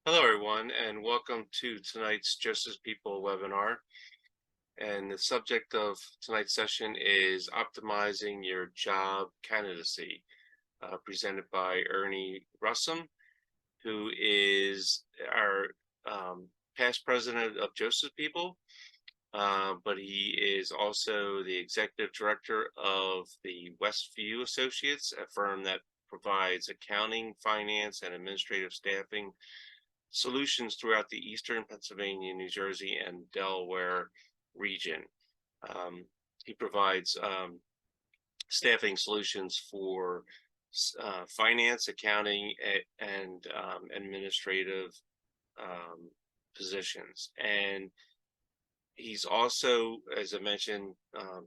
Hello, everyone, and welcome to tonight's Justice People webinar. And the subject of tonight's session is optimizing your job candidacy, presented by Ernie Russom, who is our past president of Justice People, but he is also the executive director of the Westview Associates, a firm that provides accounting, finance, and administrative staffing solutions throughout the Eastern Pennsylvania, New Jersey, and Delaware region. He provides staffing solutions for finance, accounting, and administrative positions. And he's also, as I mentioned,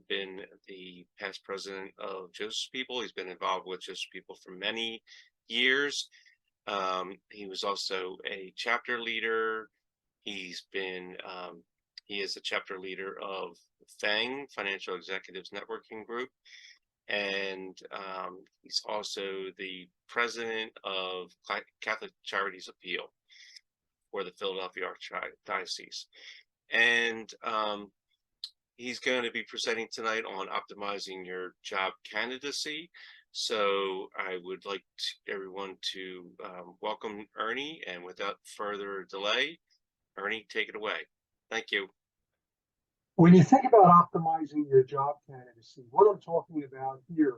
been the past president of Justice People. He's been involved with Justice People for many years. He was also a chapter leader. He is a chapter leader of FANG, Financial Executives Networking Group, and he's also the president of Catholic Charities Appeal for the Philadelphia Archdiocese. And he's going to be presenting tonight on optimizing your job candidacy. So I would like everyone to welcome Ernie, and without further delay, Ernie, take it away. Thank you. When you think about optimizing your job candidacy, what I'm talking about here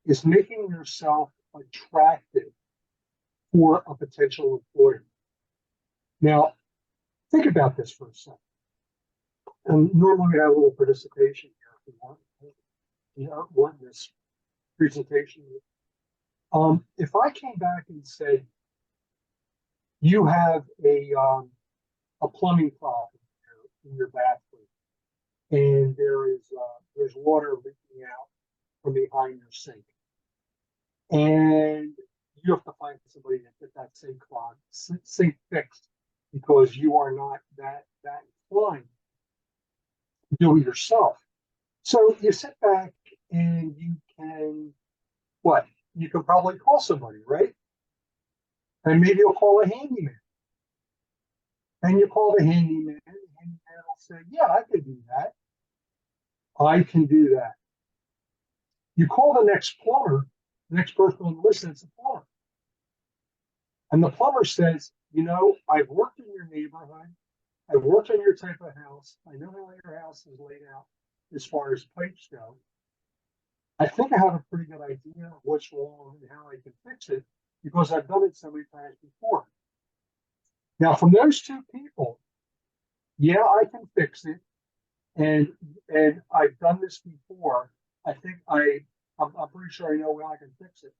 is making yourself attractive for a potential employer. Now, think about this for a second. And normally we have a little participation here if you want this presentation. If I came back and said, you have a plumbing problem in your bathroom, and there's water leaking out from behind your sink, and you have to find somebody to get that sink fixed because you are not that inclined to do it yourself. So you sit back and you can probably call somebody, right? And maybe you'll call a handyman. And you call the handyman, and the handyman will say, yeah, I can do that. I can do that. You call the next plumber, the next person on the list, it's a plumber. And the plumber says, I've worked in your neighborhood. I've worked on your type of house. I know how your house is laid out as far as pipes go. I think I have a pretty good idea of what's wrong and how I can fix it because I've done it so many times before. Now, from those two people, yeah, I can fix it, and I've done this before. I think I'm pretty sure I know how I can fix it.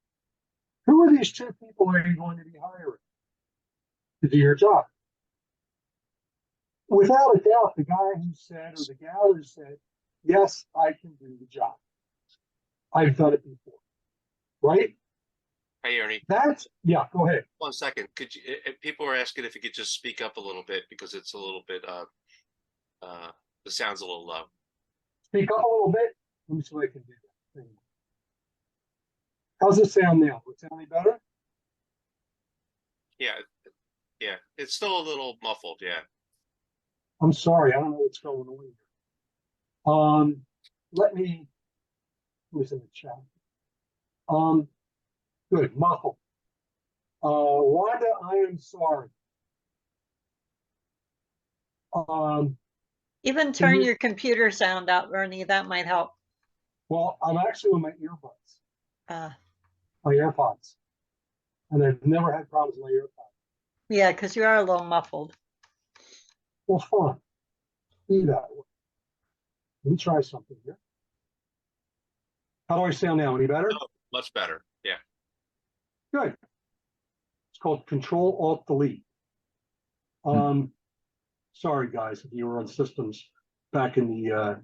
Who are these two people are you going to be hiring to do your job? Without a doubt, the guy who said or the gal who said, yes, I can do the job. I've done it before, right? Hey, Ernie. Yeah, go ahead. 1 second. Could you? People are asking if you could just speak up a little bit because it's a little bit. The sound's a little low. Speak up a little bit. Let me see if I can do that. How's it sound now? Does it sound any better? Yeah. It's still a little muffled. Yeah. I'm sorry. I don't know what's going on here. Let me. Who's in the chat? Good. Muffled. Wanda, I am sorry. Even turn your computer sound out, Ernie. That might help. Well, I'm actually on my earbuds. My AirPods. And I've never had problems with my AirPods. Yeah, because you are a little muffled. Well, fine. Do that. Let me try something here. How do I sound now? Any better? Oh, much better. Yeah. Good. It's called Control-Alt-Delete. Sorry, guys, if you were on systems back in the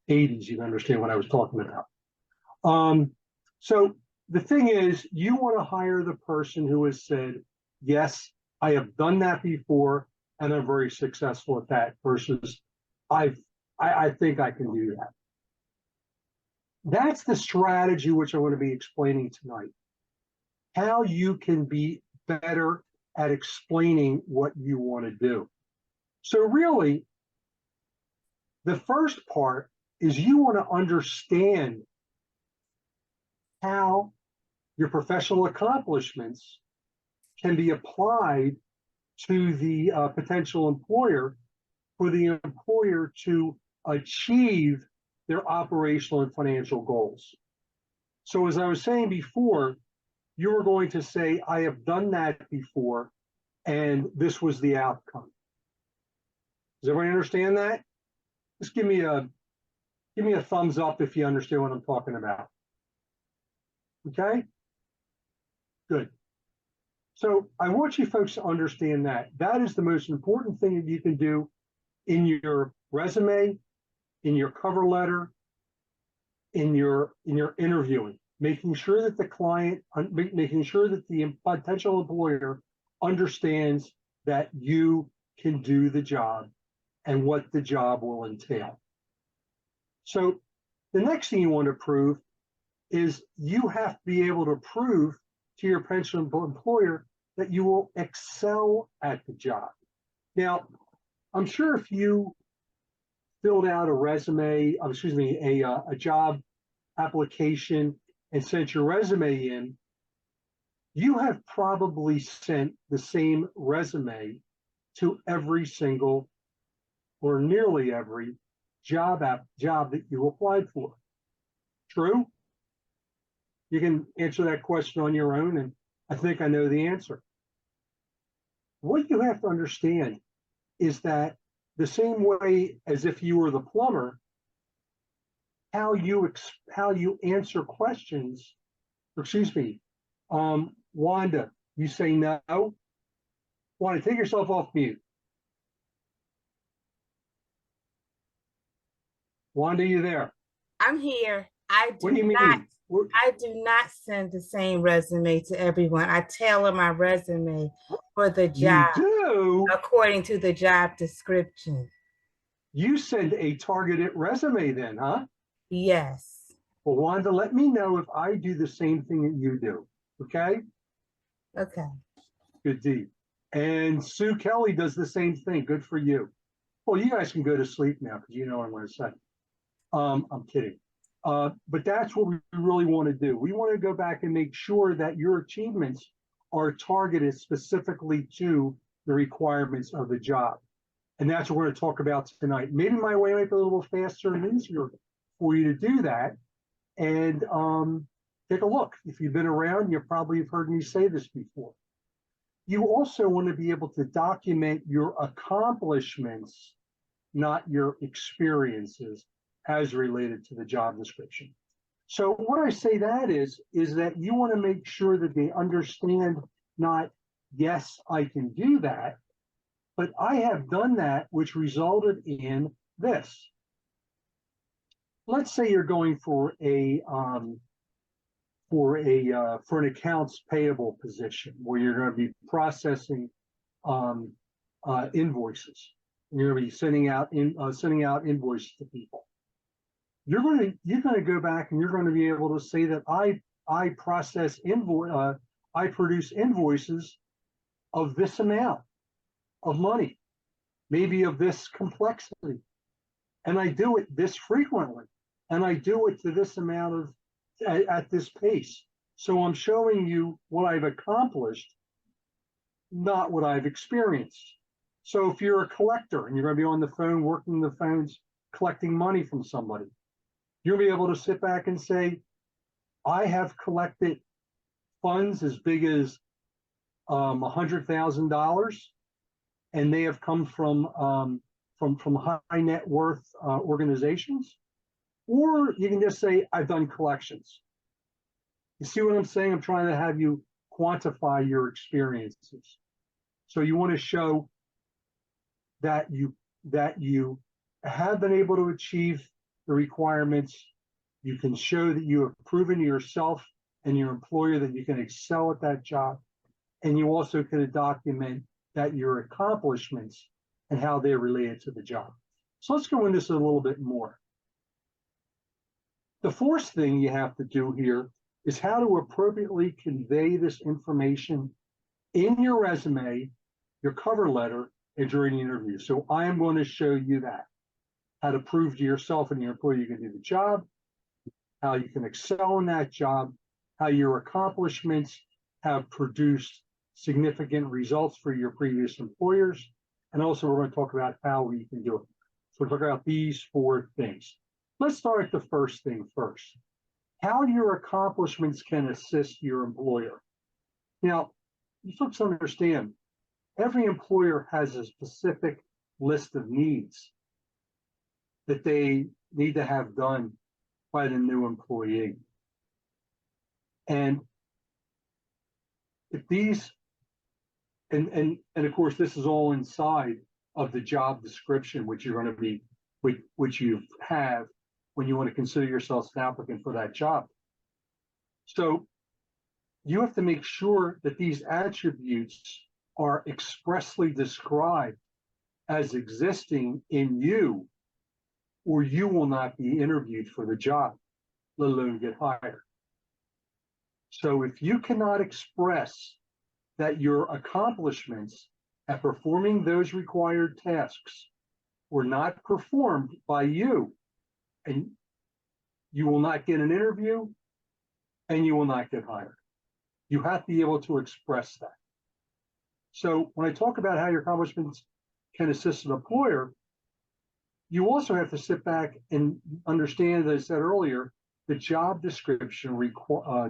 80s, you'd understand what I was talking about. So the thing is, you want to hire the person who has said, yes, I have done that before, and I'm very successful at that, versus I think I can do that. That's the strategy which I want to be explaining tonight. How you can be better at explaining what you want to do. So really, the first part is you want to understand how your professional accomplishments can be applied to the potential employer for the employer to achieve their operational and financial goals. So as I was saying before, you were going to say, I have done that before, and this was the outcome. Does everybody understand that? Just give me a thumbs up if you understand what I'm talking about. Okay? Good. So I want you folks to understand that. That is the most important thing that you can do in your resume, in your cover letter, in your interviewing, making sure that the client, making sure that the potential employer understands that you can do the job and what the job will entail. So the next thing you want to prove is you have to be able to prove to your potential employer that you will excel at the job. Now, I'm sure if you filled out a resume, a job application and sent your resume in, you have probably sent the same resume to every single or nearly every job that you applied for. True? You can answer that question on your own, and I think I know the answer. What you have to understand is that the same way as if you were the plumber, how you answer questions, Wanda, you say no. Wanda, take yourself off mute. Wanda, you there? I'm here. I do What do you not. mean? I do not send the same resume to everyone. I tailor my resume for the job. You do? According to the job description. You send a targeted resume then, huh? Yes. Well, Wanda, let me know if I do the same thing that you do, okay? Okay. Good deed. And Sue Kelly does the same thing. Good for you. Well, you guys can go to sleep now because you know what I'm going to say. I'm kidding. But that's what we really want to do. We want to go back and make sure that your achievements are targeted specifically to the requirements of the job. And that's what we're going to talk about tonight. Maybe my way might be a little faster and easier for you to do that. And take a look. If you've been around, you probably have heard me say this before. You also want to be able to document your accomplishments, not your experiences, as related to the job description. So what I say that is that you want to make sure that they understand not, yes, I can do that, but I have done that, which resulted in this. Let's say you're going for an accounts payable position where you're going to be processing invoices. You're going to be sending out invoices to people. You're going to go back and you're going to be able to say that I produce invoices of this amount of money, maybe of this complexity, and I do it this frequently, and I do it to this amount of at this pace. So I'm showing you what I've accomplished, not what I've experienced. So if you're a collector and you're going to be on the phone, working the phones, collecting money from somebody, you'll be able to sit back and say, I have collected funds as big as $100,000, and they have come from high net worth organizations. Or you can just say, I've done collections. You see what I'm saying? I'm trying to have you quantify your experiences. So you want to show that you have been able to achieve the requirements. You can show that you have proven to yourself and your employer that you can excel at that job. And you also can document that your accomplishments and how they're related to the job. So let's go into this a little bit more. The fourth thing you have to do here is how to appropriately convey this information in your resume, your cover letter, and during the interview. So I am going to show you that, how to prove to yourself and your employer you can do the job, how you can excel in that job, how your accomplishments have produced significant results for your previous employers. And also we're going to talk about how you can do it. So we'll talk about these 4 things. Let's start at the first thing first. How your accomplishments can assist your employer. Now, you folks understand, every employer has a specific list of needs that they need to have done by the new employee. And if these, and of course, this is all inside of the job description, which you're going to be, which you have when you want to consider yourself an applicant for that job. So you have to make sure that these attributes are expressly described as existing in you, or you will not be interviewed for the job, let alone get hired. So if you cannot express that your accomplishments at performing those required tasks were not performed by you, and you will not get an interview and you will not get hired. You have to be able to express that. So when I talk about how your accomplishments can assist an employer, you also have to sit back and understand, as I said earlier, the job description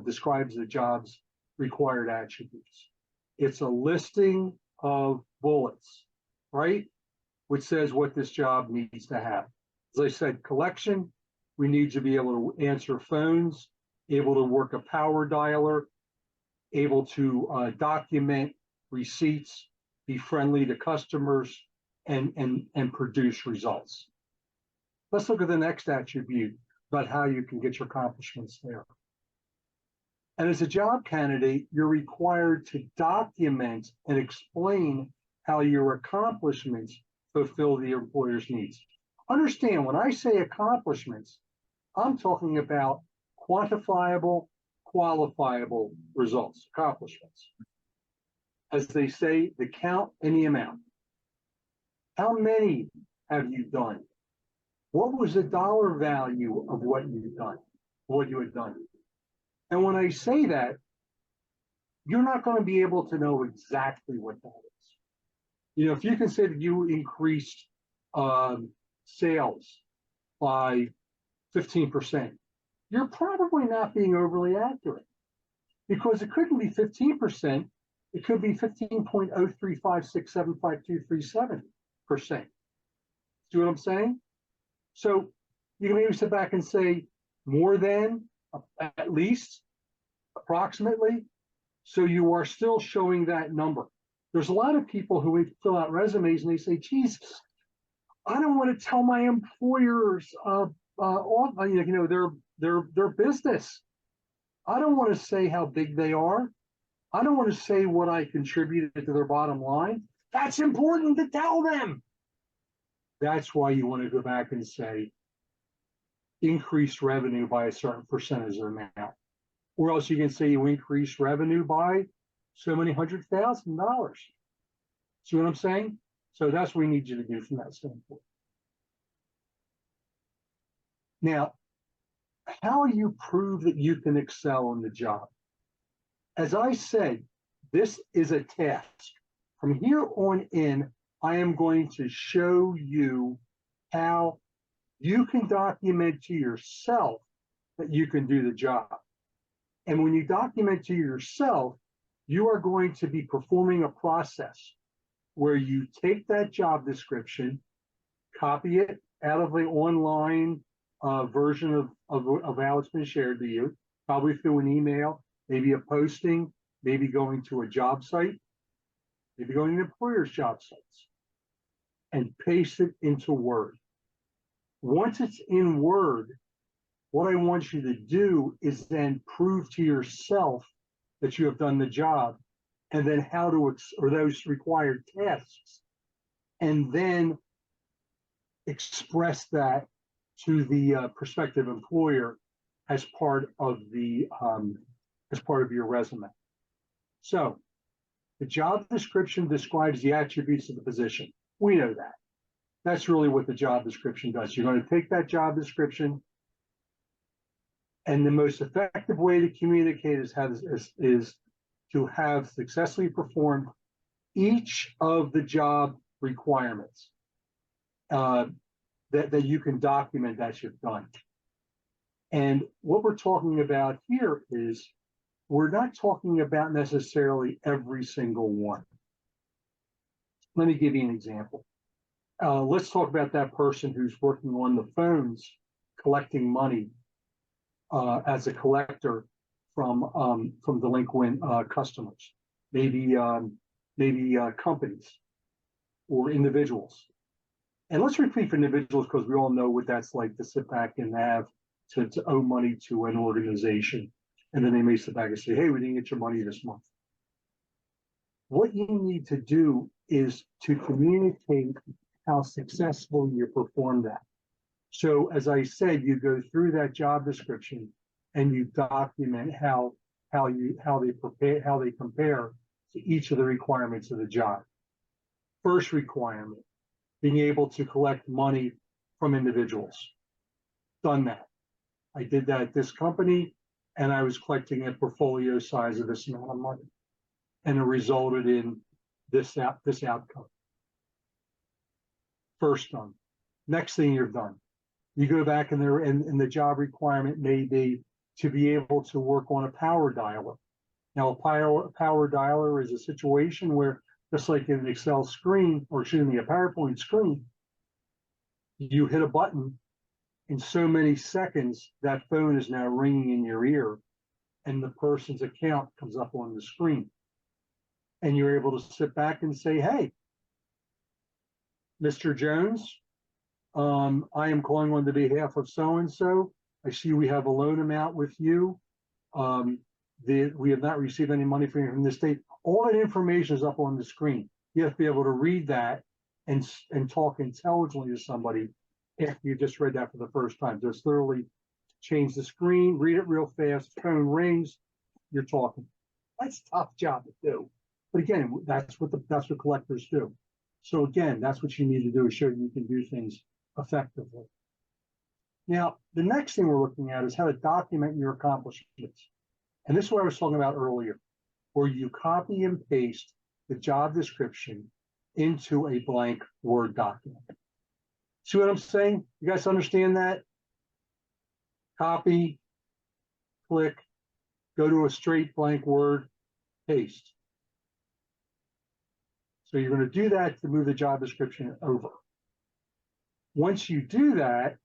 describes the job's required attributes. It's a listing of bullets, right? Which says what this job needs to have. As I said, collection, we need to be able to answer phones, able to work a power dialer, able to document receipts, be friendly to customers, and produce results. Let's look at the next attribute about how you can get your accomplishments there. And as a job candidate, you're required to document and explain how your accomplishments fulfill the employer's needs. Understand, when I say accomplishments, I'm talking about quantifiable, qualifiable results, accomplishments. As they say, the count and the amount. How many have you done? What was the dollar value of what you've done, what you had done? And when I say that, you're not going to be able to know exactly what that is. You know, if you can say that you increased sales by 15%, you're probably not being overly accurate, because it couldn't be 15%. It could be 15.0356752337%. See what I'm saying? So you can maybe sit back and say more than, at least, approximately. So you are still showing that number. There's a lot of people who fill out resumes and they say, geez, I don't want to tell my employers their business. I don't want to say how big they are. I don't want to say what I contributed to their bottom line. That's important to tell them. That's why you want to go back and say, increase revenue by a certain percentage or amount. Or else you can say you increase revenue by so many $100,000. See what I'm saying? So that's what we need you to do from that standpoint. Now, how you prove that you can excel in the job. As I said, this is a task. From here on in, I am going to show you how you can document to yourself that you can do the job. And when you document to yourself, you are going to be performing a process where you take that job description, copy it out of the online version of how it's been shared to you, probably through an email, maybe a posting, maybe going to a job site, maybe going to employers' job sites, and paste it into Word. Once it's in Word, what I want you to do is then prove to yourself that you have done the job, and then how to, or those required tasks, and then express that to the prospective employer as part of the as part of your resume. So The job description describes the attributes of the position. We know that. That's really what the job description does. You're going to take that job description, and the most effective way to communicate is to have successfully performed each of the job requirements that you can document that you've done. And what we're talking about here is we're not talking about necessarily every single one. Let me give you an example. Let's talk about that person who's working on the phones, collecting money as a collector from delinquent customers, maybe companies or individuals. And let's repeat for individuals because we all know what that's like to sit back and have to owe money to an organization. And then they may sit back and say, hey, we didn't get your money this month. What you need to do is to communicate how successful you performed that. So as I said, you go through that job description and you document how they compare to each of the requirements of the job. First requirement, being able to collect money from individuals. Done that. I did that at this company, and I was collecting a portfolio size of this amount of money, and it resulted in this outcome. First done. Next thing you've done, you go back in there, and the job requirement may be to be able to work on a power dialer. Now, a power dialer is a situation where, just like in an Excel screen, or excuse me, a PowerPoint screen, you hit a button, in so many seconds, that phone is now ringing in your ear, and the person's account comes up on the screen. And you're able to sit back and say, hey, Mr. Jones, I am calling on the behalf of so-and-so. I see we have a loan amount with you. We have not received any money from the state. All that information is up on the screen. You have to be able to read that and talk intelligently to somebody after you just read that for the first time. Just literally change the screen, read it real fast, phone rings, you're talking. That's a tough job to do. But again, that's what collectors do. So again, that's what you need to do, is show you can do things effectively. Now, the next thing we're looking at is how to document your accomplishments. And this is what I was talking about earlier, where you copy and paste the job description into a blank Word document. See what I'm saying? You guys understand that? Copy, click, go to a straight blank Word, paste. So you're going to do that to move the job description over. Once you do that,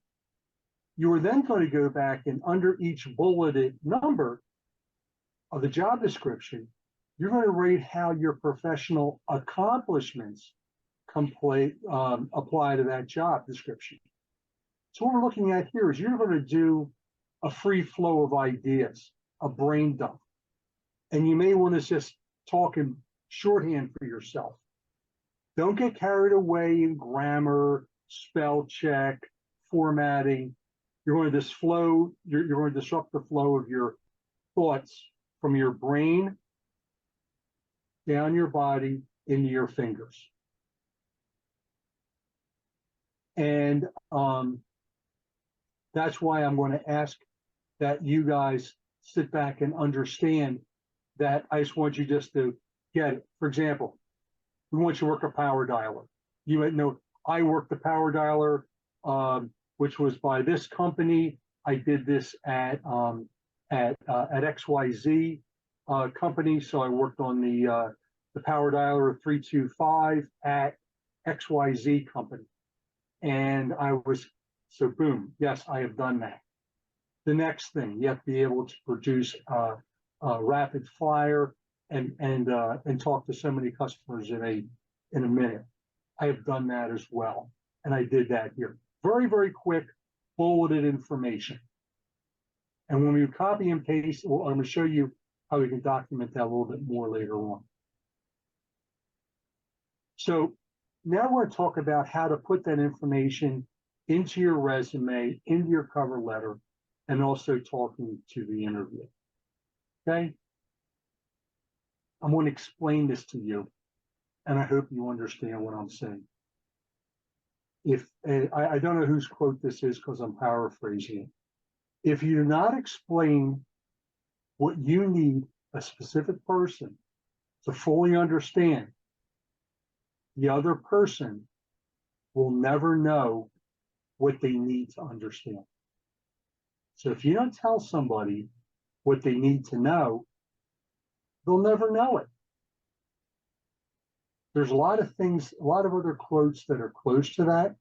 you are then going to go back, and under each bulleted number of the job description, you're going to rate how your professional accomplishments apply to that job description. So what we're looking at here is you're going to do a free flow of ideas, a brain dump. And you may want to just talk in shorthand for yourself. Don't get carried away in grammar, spell check, formatting. You're going to disrupt the flow of your thoughts from your brain down your body into your fingers. And that's why I'm going to ask that you guys sit back and understand that. I just want you just to get it. For example, we want you to work a power dialer. You might know I worked the power dialer, which was by this company. I did this at XYZ company, so I worked on the power dialer 325 at XYZ company. And so boom, yes, I have done that. The next thing, you have to be able to produce a rapid fire and talk to so many customers in a minute. I have done that as well. And I did that here. Very, very quick, bulleted information. And when we copy and paste, I'm going to show you how we can document that a little bit more later on. So now we're going to talk about how to put that information into your resume, into your cover letter, and also talking to the interview. Okay? I'm going to explain this to you, and I hope you understand what I'm saying. If I don't know whose quote this is because I'm paraphrasing it. If you do not explain what you need a specific person to fully understand, the other person will never know what they need to understand. So if you don't tell somebody what they need to know, they'll never know it. There's a lot of things, a lot of other quotes that are close to that,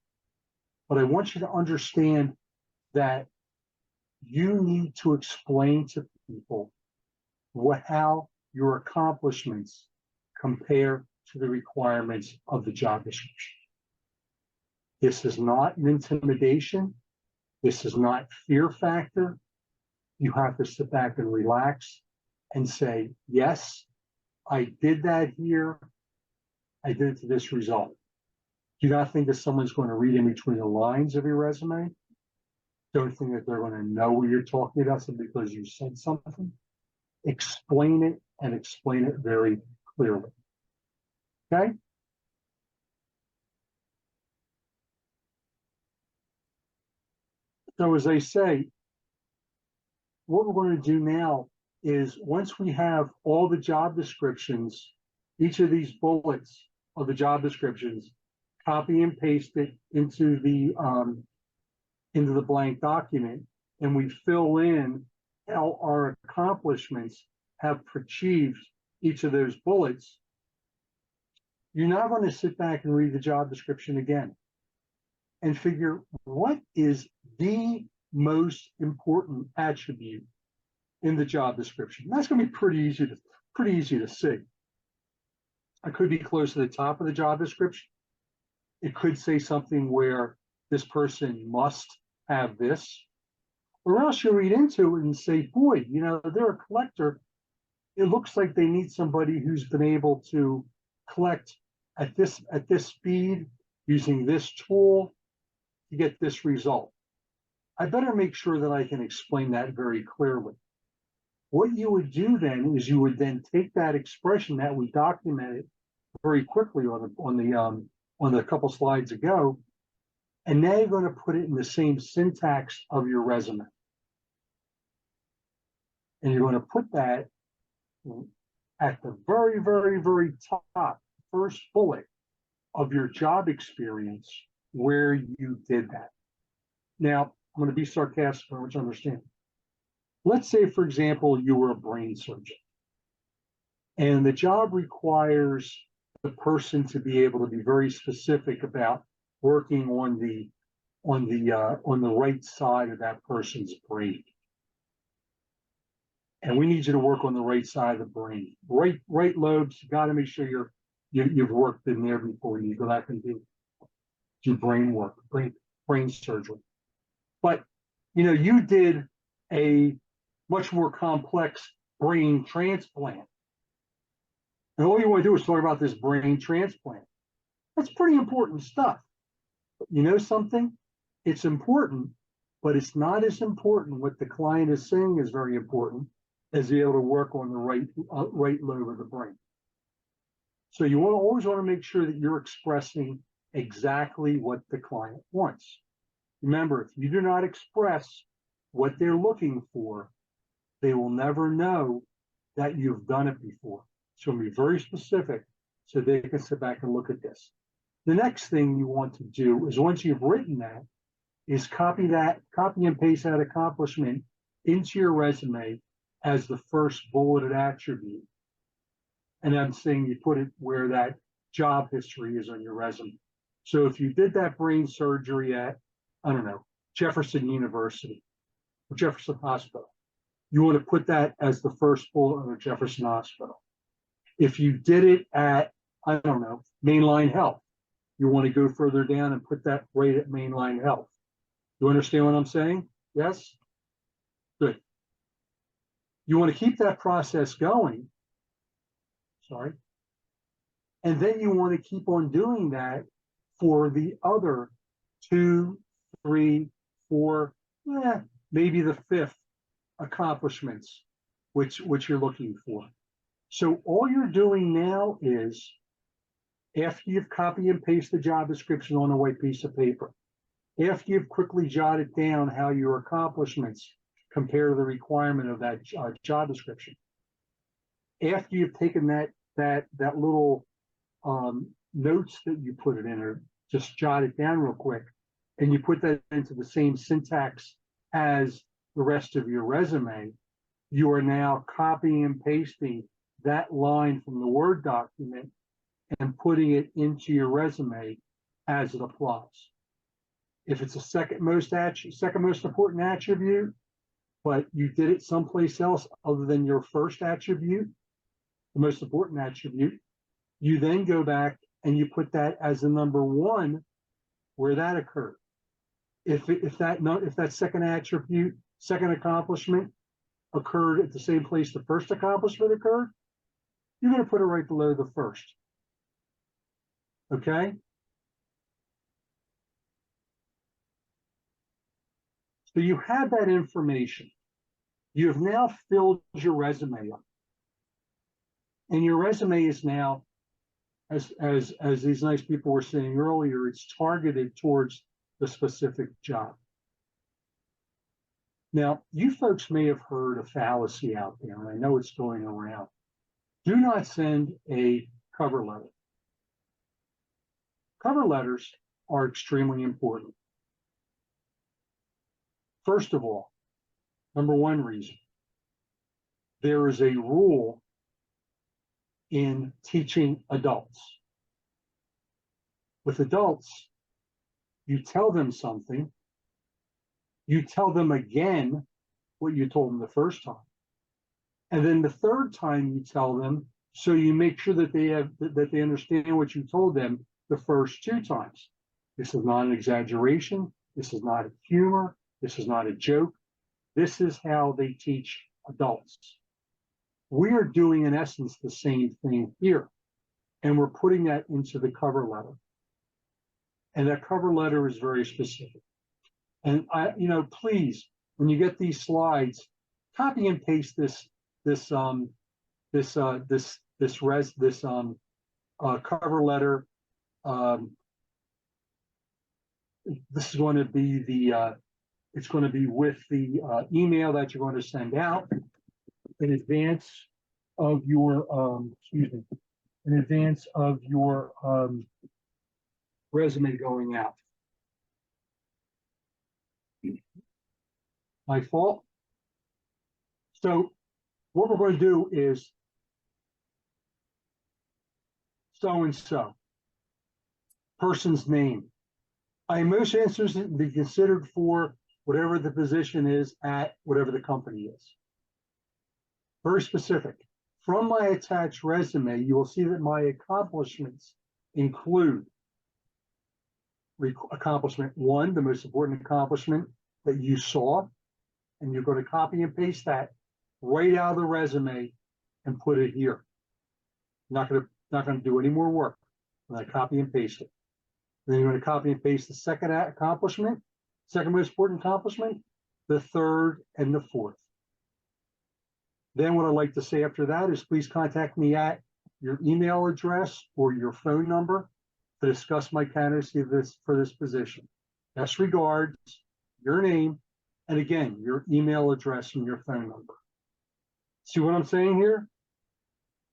but I want you to understand that you need to explain to people how your accomplishments compare to the requirements of the job description. This is not an intimidation. This is not fear factor. You have to sit back and relax and say, yes, I did that here. I did it to this result. Do not think that someone's going to read in between the lines of your resume. Don't think that they're going to know what you're talking about simply because you said something. Explain it and explain it very clearly. Okay? So as I say, what we're going to do now is once we have all the job descriptions, each of these bullets of the job descriptions, copy and paste it into the blank document, and we fill in how our accomplishments have achieved each of those bullets. You're not going to sit back and read the job description again and figure what is the most important attribute in the job description. And that's going to be pretty easy to see. I could be close to the top of the job description. It could say something where this person must have this, or else you read into it and say, boy, you know, they're a collector. It looks like they need somebody who's been able to collect at this speed using this tool to get this result. I better make sure that I can explain that very clearly. What you would do then is you would then take that expression that we documented very quickly on the couple slides ago, and now you're going to put it in the same syntax of your resume. And you're going to put that at the very, very, very top, first bullet of your job experience where you did that. Now, I'm going to be sarcastic, I want you to understand. Let's say, for example, you were a brain surgeon, and the job requires the person to be able to be very specific about working on the right side of that person's brain. And we need you to work on the right side of the brain. Right lobes, you got to make sure you've worked in there before you go back and do brain work, brain surgery. But you know, you did a much more complex brain transplant. And all you want to do is talk about this brain transplant. That's pretty important stuff. But you know something? It's important, but it's not as important. What the client is saying is very important as be able to work on the right lobe of the brain. So you always want to make sure that you're expressing exactly what the client wants. Remember, if you do not express what they're looking for, they will never know that you've done it before. So be very specific so they can sit back and look at this. The next thing you want to do is once you've written that, is copy and paste that accomplishment into your resume as the first bulleted attribute. And I'm saying you put it where that job history is on your resume. So if you did that brain surgery at, I don't know, Jefferson University or Jefferson Hospital, you want to put that as the first bullet under Jefferson Hospital. If you did it at, I don't know, Mainline Health, you want to go further down and put that right at Mainline Health. You understand what I'm saying? Yes? Good. You want to keep that process going. Sorry. And then you want to keep on doing that for the other 2, 3, 4, maybe the 5th accomplishments which you're looking for. So all you're doing now is, after you've copy and pasted the job description on a white piece of paper, after you've quickly jotted down how your accomplishments compare to the requirement of that job description, after you've taken that little notes that you put it in, or just jot it down real quick, and you put that into the same syntax as the rest of your resume, you are now copying and pasting that line from the Word document and putting it into your resume as it applies. If it's a second most important attribute, but you did it someplace else other than your first attribute, the most important attribute, you then go back and you put that as the number one where that occurred. If that second attribute, second accomplishment occurred at the same place the first accomplishment occurred, you're going to put it right below the first. Okay? So you have that information. You have now filled your resume up. And your resume is now, as these nice people were saying earlier, it's targeted towards the specific job. Now, you folks may have heard a fallacy out there, and I know it's going around. Do not send a cover letter. Cover letters are extremely important. First of all, number one reason, there is a rule in teaching adults. With adults, you tell them something, you tell them again what you told them the first time. And then the third time you tell them, so you make sure that they understand what you told them the first two times. This is not an exaggeration. This is not a humor. This is not a joke. This is how they teach adults. We are doing, in essence, the same thing here. And we're putting that into the cover letter. And that cover letter is very specific. And please, when you get these slides, copy and paste this cover letter. This is going to be it's going to be with the email that you're going to send out in advance of your resume going out. My fault. So what we're going to do is so-and-so, person's name. I am most interested in be considered for whatever the position is at whatever the company is. Very specific. From my attached resume, you will see that my accomplishments include accomplishment one, the most important accomplishment that you saw, and you're going to copy and paste that right out of the resume and put it here. Not going to do any more work. I'm going to copy and paste it. Then you're going to copy and paste the second accomplishment, second most important accomplishment, the third, and the fourth. Then what I'd like to say after that is please contact me at your email address or your phone number to discuss my candidacy for this position. Best regards, your name, and again, your email address and your phone number. See what I'm saying here?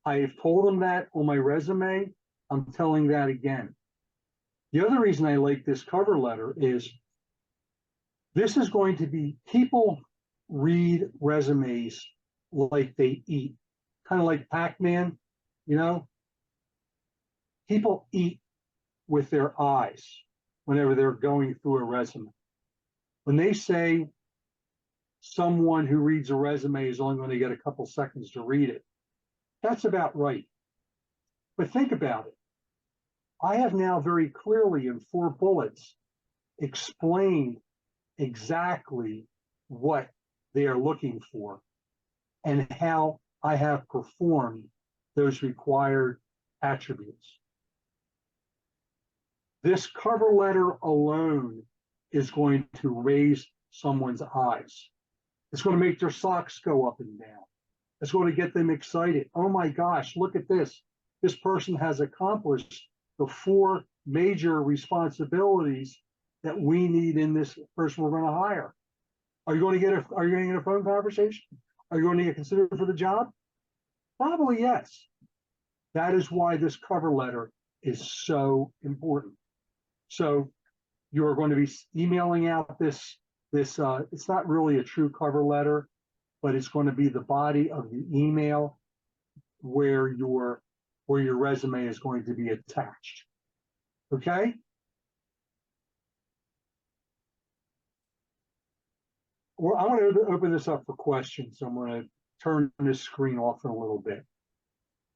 I have told them that on my resume. I'm telling that again. The other reason I like this cover letter is this is going to be, people read resumes like they eat, kind of like Pac-Man, People eat with their eyes whenever they're going through a resume. When they say someone who reads a resume is only going to get a couple seconds to read it, that's about right. But think about it. I have now very clearly in 4 bullets explained exactly what they are looking for and how I have performed those required attributes. This cover letter alone is going to raise someone's eyes. It's going to make their socks go up and down. It's going to get them excited. Oh my gosh, look at this. This person has accomplished the 4 major responsibilities that we need in this person we're going to hire. Are you going to get a phone conversation? Are you going to get considered for the job? Probably yes. That is why this cover letter is so important. So you are going to be emailing out this it's not really a true cover letter, but it's going to be the body of the email where your resume is going to be attached. Okay? Well, I want to open this up for questions. I'm going to turn this screen off in a little bit.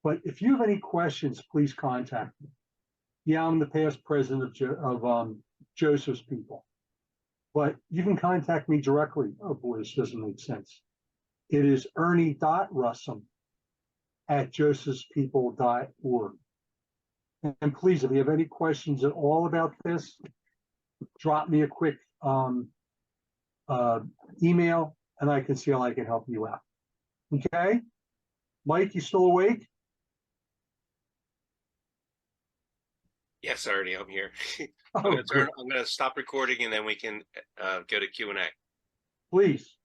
But if you have any questions, please contact me. Yeah, I'm the past president of Joseph's People. But you can contact me directly. Oh boy, this doesn't make sense. It is ernie.russom@josephspeople.org. And please, if you have any questions at all about this, drop me a quick email and I can see how I can help you out. Okay? Mike, you still awake? Yes, Ernie, I'm here. Oh, good. I'm going to stop recording and then we can go to Q&A. Please.